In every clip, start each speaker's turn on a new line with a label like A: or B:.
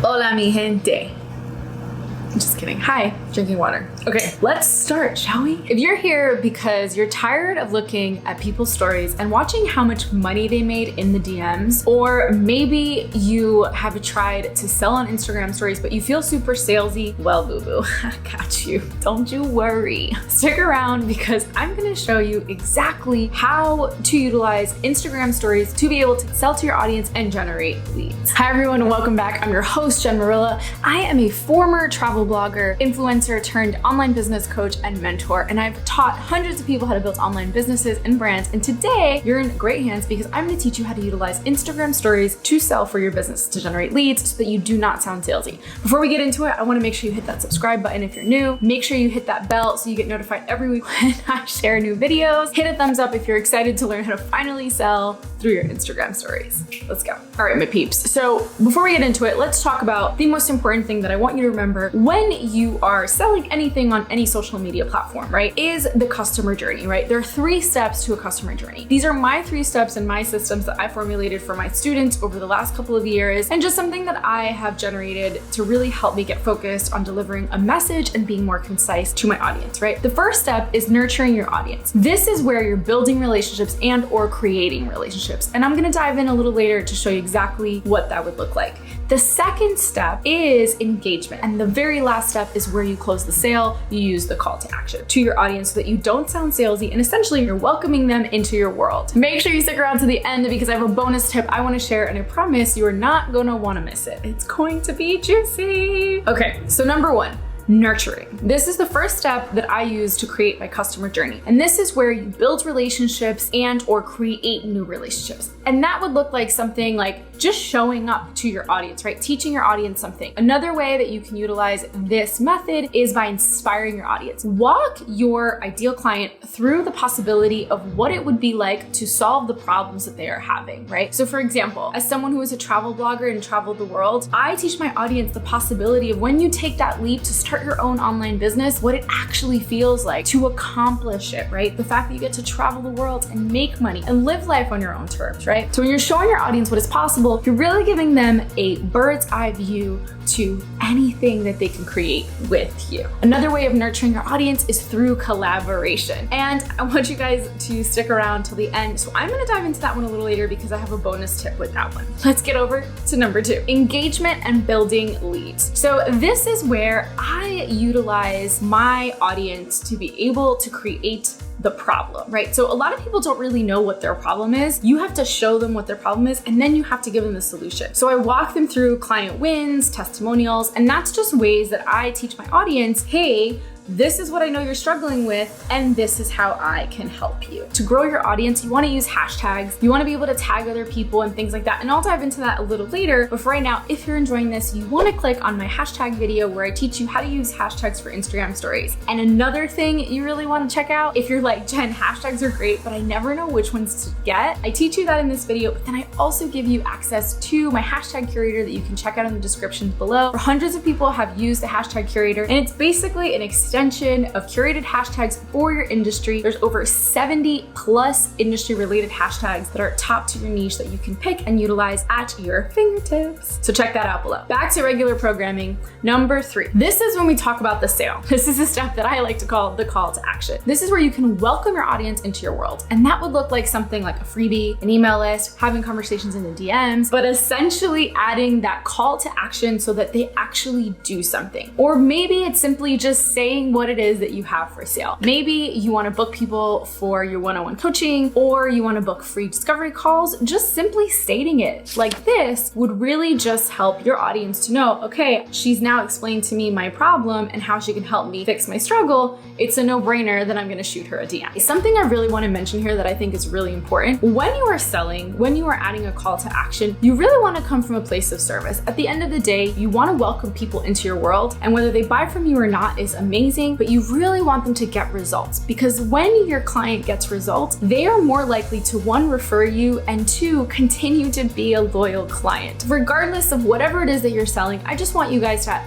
A: Hola, mi gente. I'm just kidding. Hi, drinking water. Okay, let's start, shall we? If you're here because you're tired of looking at people's stories and watching how much money they made in the DMs, or maybe you have tried to sell on Instagram stories, but you feel super salesy, well, boo-boo, I got you. Don't you worry. Stick around because I'm gonna show you exactly how to utilize Instagram stories to be able to sell to your audience and generate leads. Hi everyone, and welcome back. I'm your host, Jen Morilla. I am a former travel blogger, influencer turned online business coach and mentor, and I've taught hundreds of people how to build online businesses and brands. And today you're in great hands because I'm going to teach you how to utilize Instagram stories to sell for your business, to generate leads so that you do not sound salesy. Before we get into it, I want to make sure you hit that subscribe button if you're new. Make sure you hit that bell so you get notified every week when I share new videos. Hit a thumbs up if you're excited to learn how to finally sell through your Instagram stories. Let's go. All right, my peeps. So before we get into it, let's talk about the most important thing that I want you to remember when you are selling anything on any social media platform, right? Is the customer journey, right? There are 3 steps to a customer journey. These are my 3 steps and my systems that I formulated for my students over the last couple of years, and just something that I have generated to really help me get focused on delivering a message and being more concise to my audience, right? The first step is nurturing your audience. This is where you're building relationships and or creating relationships. And I'm gonna dive in a little later to show you exactly what that would look like. The second step is engagement. And the very last step is where you close the sale. You use the call to action to your audience so that you don't sound salesy and essentially you're welcoming them into your world. Make sure you stick around to the end because I have a bonus tip I want to share, and I promise you are not gonna want to miss it. It's going to be juicy. Okay, so number 1. Nurturing. This is the first step that I use to create my customer journey. And this is where you build relationships and or create new relationships. And that would look like something like just showing up to your audience, right? Teaching your audience something. Another way that you can utilize this method is by inspiring your audience. Walk your ideal client through the possibility of what it would be like to solve the problems that they are having, right? So for example, as someone who is a travel blogger and traveled the world, I teach my audience the possibility of when you take that leap to start your own online business, what it actually feels like to accomplish it, right? The fact that you get to travel the world and make money and live life on your own terms, right? So when you're showing your audience what is possible, you're really giving them a bird's eye view to anything that they can create with you. Another way of nurturing your audience is through collaboration. And I want you guys to stick around till the end. So I'm gonna dive into that one a little later because I have a bonus tip with that one. Let's get over to number 2, engagement and building leads. So this is where I utilize my audience to be able to create the problem, right? So a lot of people don't really know what their problem is. You have to show them what their problem is, and then you have to give them the solution. So I walk them through client wins, testimonials, and that's just ways that I teach my audience, hey, this is what I know you're struggling with, and this is how I can help you. To grow your audience, you wanna use hashtags. You wanna be able to tag other people and things like that. And I'll dive into that a little later. But for right now, if you're enjoying this, you wanna click on my hashtag video where I teach you how to use hashtags for Instagram stories. And another thing you really wanna check out, if you're like, Jen, hashtags are great, but I never know which ones to get. I teach you that in this video, but then I also give you access to my hashtag curator that you can check out in the description below. For hundreds of people have used the hashtag curator, and it's basically an extension of curated hashtags for your industry. There's over 70 plus industry related hashtags that are top to your niche that you can pick and utilize at your fingertips. So check that out below. Back to regular programming. Number 3. This is when we talk about the sale. This is a step that I like to call the call to action. This is where you can welcome your audience into your world. And that would look like something like a freebie, an email list, having conversations in the DMs, but essentially adding that call to action so that they actually do something. Or maybe it's simply just saying what it is that you have for sale. Maybe you want to book people for your one-on-one coaching, or you want to book free discovery calls. Just simply stating it like this would really just help your audience to know, okay, she's now explained to me my problem and how she can help me fix my struggle. It's a no-brainer that I'm going to shoot her a DM. Something I really want to mention here that I think is really important. When you are selling, when you are adding a call to action, you really want to come from a place of service. At the end of the day, you want to welcome people into your world, and whether they buy from you or not is amazing, but you really want them to get results, because when your client gets results, they are more likely to 1, refer you, and 2, continue to be a loyal client. Regardless of whatever it is that you're selling, I just want you guys to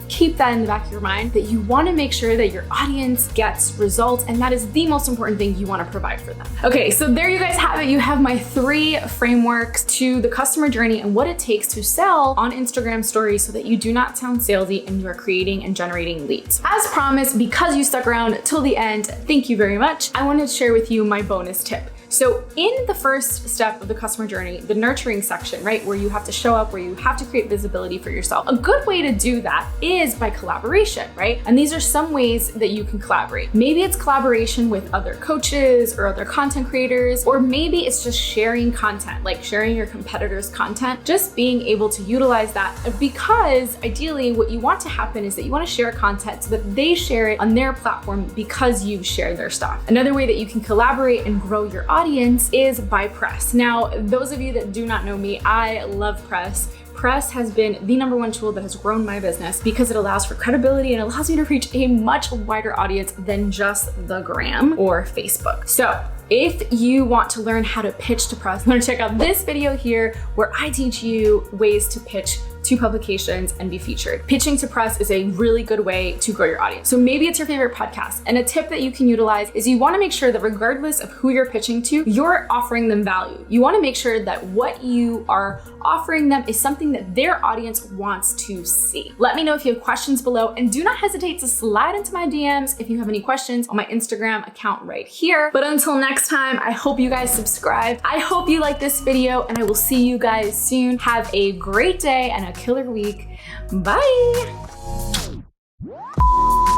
A: keep that in the back of your mind, that you want to make sure that your audience gets results, and that is the most important thing you want to provide for them. Okay, so there you guys have it. You have my 3 frameworks to the customer journey and what it takes to sell on Instagram stories so that you do not sound salesy and you are creating and generating leads. As promised, because you stuck around till the end, thank you very much. I wanted to share with you my bonus tip. So in the first step of the customer journey, the nurturing section, right, where you have to show up, where you have to create visibility for yourself, a good way to do that is by collaboration, right? And these are some ways that you can collaborate. Maybe it's collaboration with other coaches or other content creators, or maybe it's just sharing content, like sharing your competitors' content, just being able to utilize that, because ideally what you want to happen is that you want to share content so that they share it on their platform because you share their stuff. Another way that you can collaborate and grow your audience is by press. Now, those of you that do not know me, I love press. Press has been the #1 tool that has grown my business because it allows for credibility and allows me to reach a much wider audience than just the gram or Facebook. So if you want to learn how to pitch to press, you want to check out this video here where I teach you ways to pitch to publications and be featured. Pitching to press is a really good way to grow your audience. So maybe it's your favorite podcast, and a tip that you can utilize is you want to make sure that regardless of who you're pitching to, you're offering them value. You want to make sure that what you are offering them is something that their audience wants to see. Let me know if you have questions below, and do not hesitate to slide into my DMs if you have any questions on my Instagram account right here. But until next time, I hope you guys subscribe. I hope you like this video, and I will see you guys soon. Have a great day and a killer week. Bye.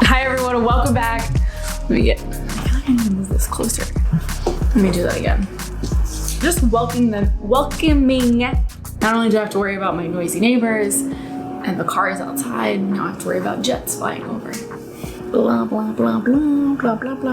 A: Hi everyone, and welcome back. I feel like I need to move this closer. Let me do that again. Just welcoming. Not only do I have to worry about my noisy neighbors and the cars outside, now I have to worry about jets flying over. Blah, blah, blah, blah, blah, blah, blah.